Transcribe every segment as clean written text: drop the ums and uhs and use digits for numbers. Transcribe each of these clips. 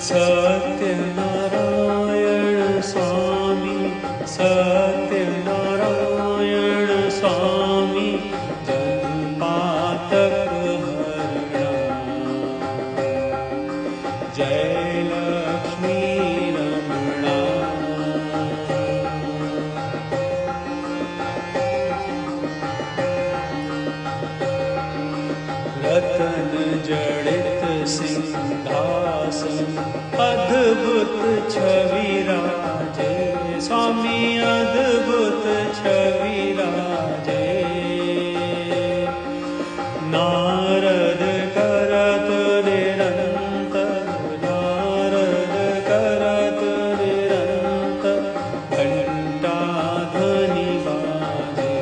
सत्यनारायण स्वामी, सत्यनारायण स्वामी, जन्मपातक हरणा। जय लक्ष्मी रमणा। रतन जड़ित सिंहासन, अद्भुत छवि राजे, स्वामी अद्भुत छवि राजे। नारद करत निरंतर, नारद करत निरंतर, घंटा ध्वनि बाजे।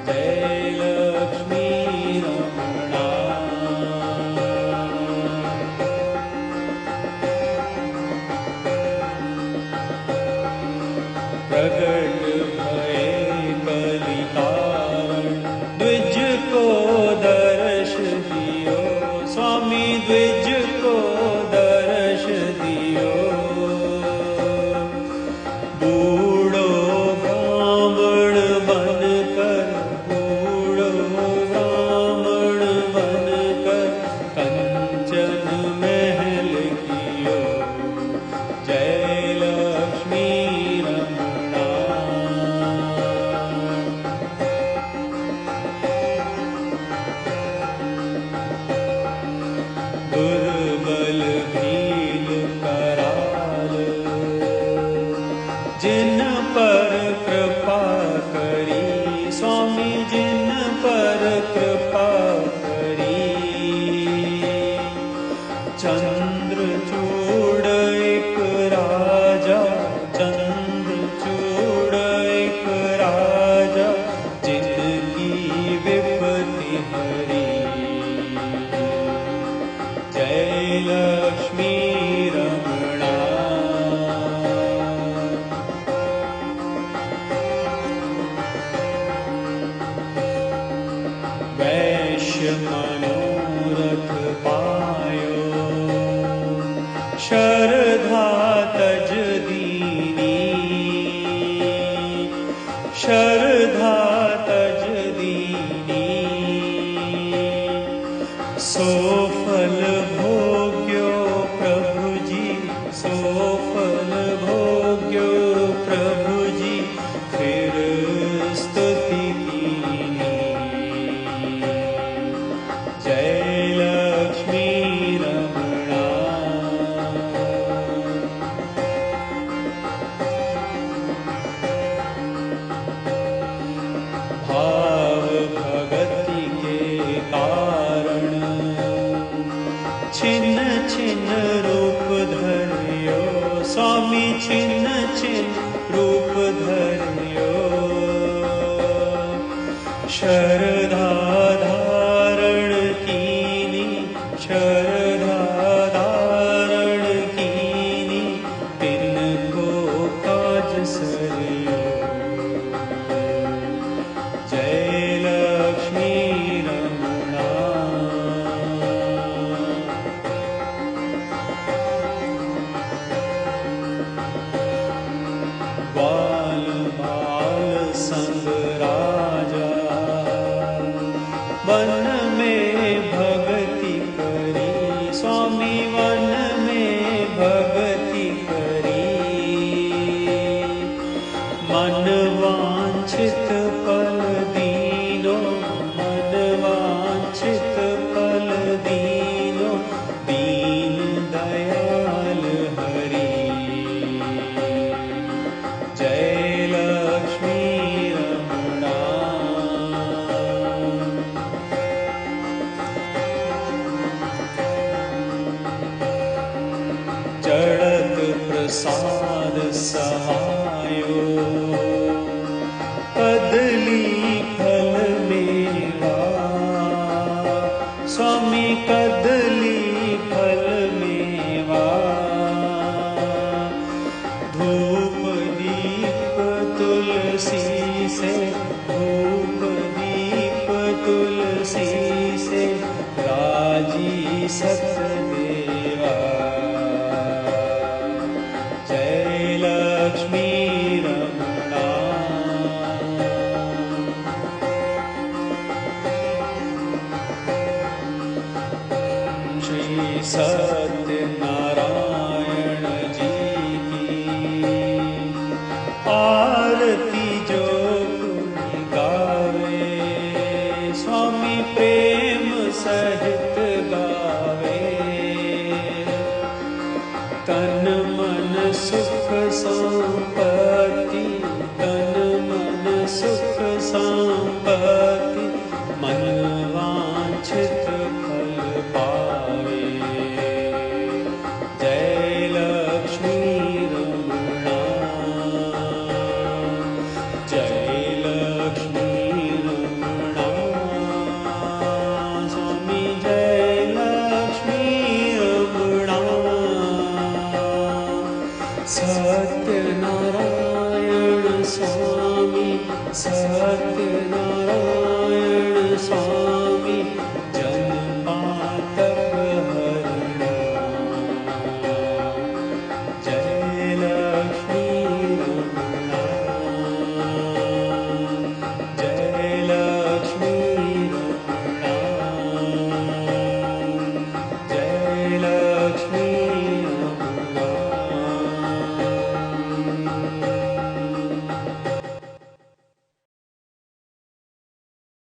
जय लक्ष्मी रमणा। प्रगट भये कलिकारण, द्विज को दर्श दियो, स्वामी द्विज को दर्श दियो। बूढ़ो ब्राह्मण बनकर, बूढ़ो ब्राह्मण बनकर, कंचन महल कियो। जय लक्ष्मी रमणा। दुर्बल भील कराल, जिन पर कृपा करी, स्वामी जिन पर कृपा करी। चंद्रचूड़ एक राजा, चंद्रचूड़ एक राजा, जिनकी विपत्ति हरी। जय लक्ष्मी रमणा। वैश्य मनोरथ पायो, शरधा तज दीनी, शरधा तज दीनी। सो फल भोग्यो प्रभु जी, सो फल भोग्यो प्रभु जी, फिर स्तुति कीनी। जय लक्ष्मी रमणा। भाव भगति के कारण, छिन्न छिन्न रूप धरियो, स्वामी छिन्न छिन्न रूप धरियो। शरधा धारण कीनी, शरधा धारण कीनी, तिनको काज सरियो। जय लक्ष्मी रमणा। बाल बाल संग राजा, वन में भगति करी, स्वामी वन में भगति करी। मन वांछित फल दीनो, मन वांछित फल दीनो, दीन दयाल हरि। जय लक्ष्मी रमणा। जड़त प्रसाद सहायो, कदली फल मेवा, स्वामी कदली फल मेवा। धूप दीप तुलसी से, धूप दीप तुलसी से, राजी सतदेवा। सत्यनारायण जी की। आरती जो कोई गावे, स्वामी प्रेम सहित गावे। तन मन सुख शांति